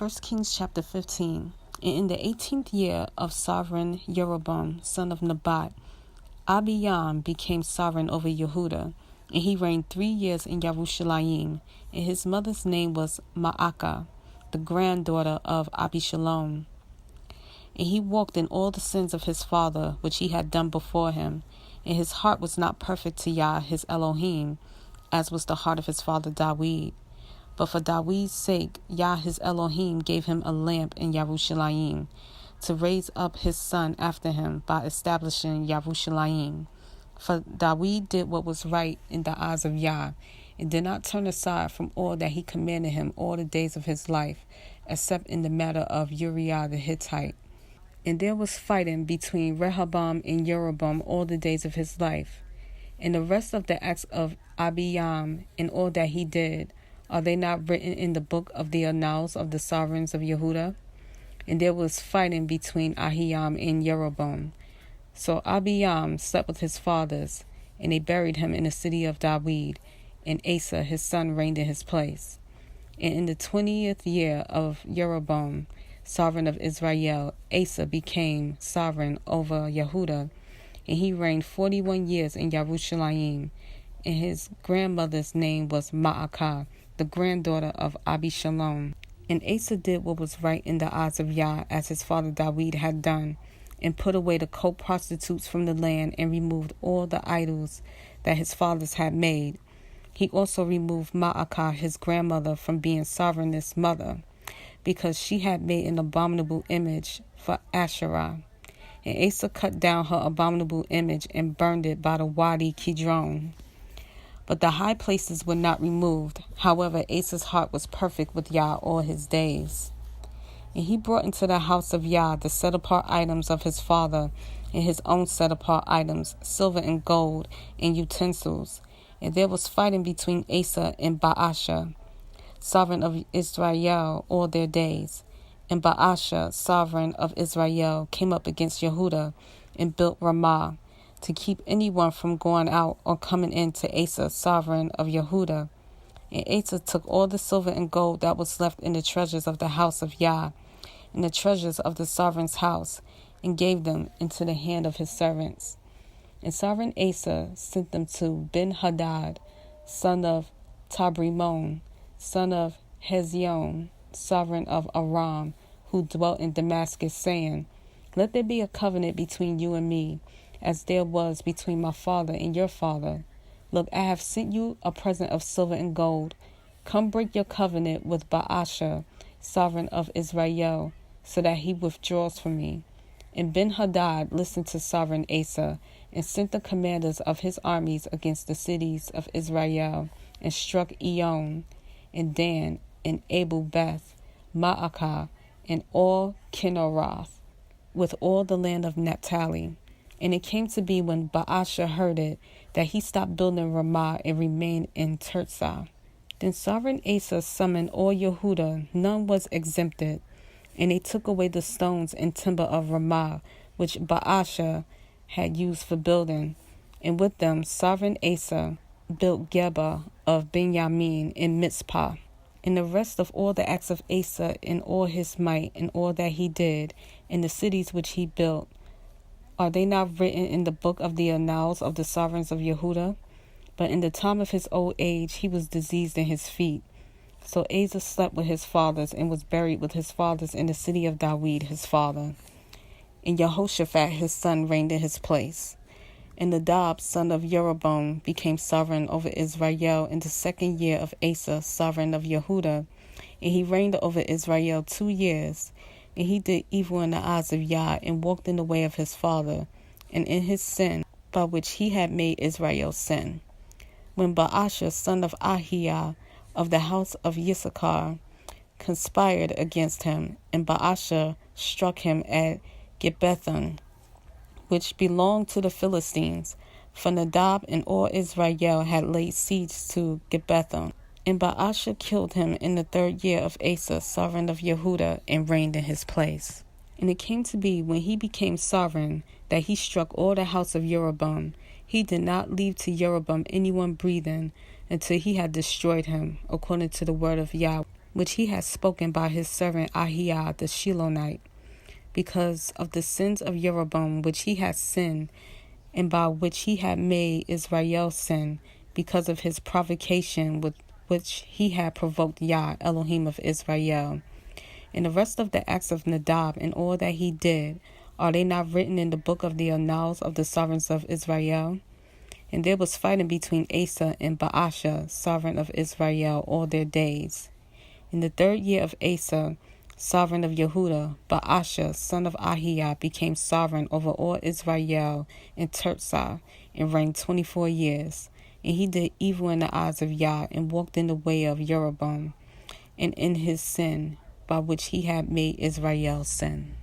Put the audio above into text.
1 Kings chapter 15. And in the 18th year of sovereign Jeroboam, son of Nebat, Abiyam became sovereign over Yehuda, and he reigned 3 years in Yerushalayim, and his mother's name was Ma'akah, the granddaughter of Abishalom. And he walked in all the sins of his father, which he had done before him, and his heart was not perfect to Yah his Elohim, as was the heart of his father Dawid. But for Dawid's sake, Yah his Elohim gave him a lamp in Yerushalayim, to raise up his son after him by establishing Yerushalayim. For Dawid did what was right in the eyes of Yah, and did not turn aside from all that he commanded him all the days of his life, except in the matter of Uriah the Hittite. And there was fighting between Rehoboam and Jeroboam all the days of his life. And the rest of the acts of Abiyam and all that he did, are they not written in the book of the annals of the sovereigns of Yehuda? And there was fighting between Ahiyam and Jeroboam. So Abiyam slept with his fathers, and they buried him in the city of Dawid, and Asa his son reigned in his place. And in the 20th year of Jeroboam, sovereign of Israel, Asa became sovereign over Yehuda, and he reigned 41 years in Yerushalayim, and his grandmother's name was Ma'akah, the granddaughter of Abishalom. And Asa did what was right in the eyes of Yah, as his father Dawid had done, and put away the co-prostitutes from the land, and removed all the idols that his fathers had made. He also removed Ma'akah, his grandmother, from being sovereign's mother, because she had made an abominable image for Asherah. And Asa cut down her abominable image and burned it by the Wadi Kidron. But the high places were not removed. However, Asa's heart was perfect with Yah all his days. And he brought into the house of Yah the set-apart items of his father, and his own set-apart items, silver and gold, and utensils. And there was fighting between Asa and Baasha, sovereign of Israel, all their days. And Baasha, sovereign of Israel, came up against Yehuda and built Ramah, to keep anyone from going out or coming in to Asa, sovereign of Yehuda. And Asa took all the silver and gold that was left in the treasures of the house of Yah, and the treasures of the sovereign's house, and gave them into the hand of his servants. And sovereign Asa sent them to Ben-Hadad, son of Tabrimon, son of Hezion, sovereign of Aram, who dwelt in Damascus, saying, Let there be a covenant between you and me, as there was between my father and your father. Look, I have sent you a present of silver and gold. Come break your covenant with Baasha, sovereign of Israel, so that he withdraws from me. And Ben-Hadad listened to sovereign Asa, and sent the commanders of his armies against the cities of Israel, and struck Eon, and Dan, and Abel-Beth, Ma'akah, and all Kinneroth, with all the land of Naphtali. And it came to be when Baasha heard it, that he stopped building Ramah and remained in Tirzah. Then sovereign Asa summoned all Yehuda, none was exempted, and they took away the stones and timber of Ramah, which Baasha had used for building. And with them sovereign Asa built Geba of Benjamin in Mizpah. And the rest of all the acts of Asa in all his might and all that he did, and the cities which he built, are they not written in the book of the annals of the sovereigns of Yehuda? But in the time of his old age he was diseased in his feet. So Asa slept with his fathers, and was buried with his fathers in the city of Dawid his father. And Jehoshaphat his son reigned in his place. And Nadab son of Jeroboam became sovereign over Israel in the 2nd year of Asa, sovereign of Yehuda. And he reigned over Israel 2 years. And he did evil in the eyes of Yah, and walked in the way of his father, and in his sin, by which he had made Israel sin. When Baasha, son of Ahiah, of the house of Issachar, conspired against him, and Baasha struck him at Gibbethon, which belonged to the Philistines, for Nadab and all Israel had laid siege to Gibbethon. And Baasha killed him in the 3rd year of Asa, sovereign of Yehuda, and reigned in his place. And it came to be, when he became sovereign, that he struck all the house of Jeroboam. He did not leave to Jeroboam anyone breathing, until he had destroyed him, according to the word of Yah, which he had spoken by his servant Ahiah the Shilonite, because of the sins of Jeroboam which he had sinned, and by which he had made Israel sin, because of his provocation with which he had provoked Yah, Elohim of Israel. And the rest of the acts of Nadab and all that he did, are they not written in the book of the annals of the sovereigns of Israel? And there was fighting between Asa and Baasha, sovereign of Israel, all their days. In the 3rd year of Asa, sovereign of Yehuda, Baasha, son of Ahiah, became sovereign over all Israel in Tirzah, and reigned 24 years. And he did evil in the eyes of Yah, and walked in the way of Jeroboam, and in his sin, by which he had made Israel sin.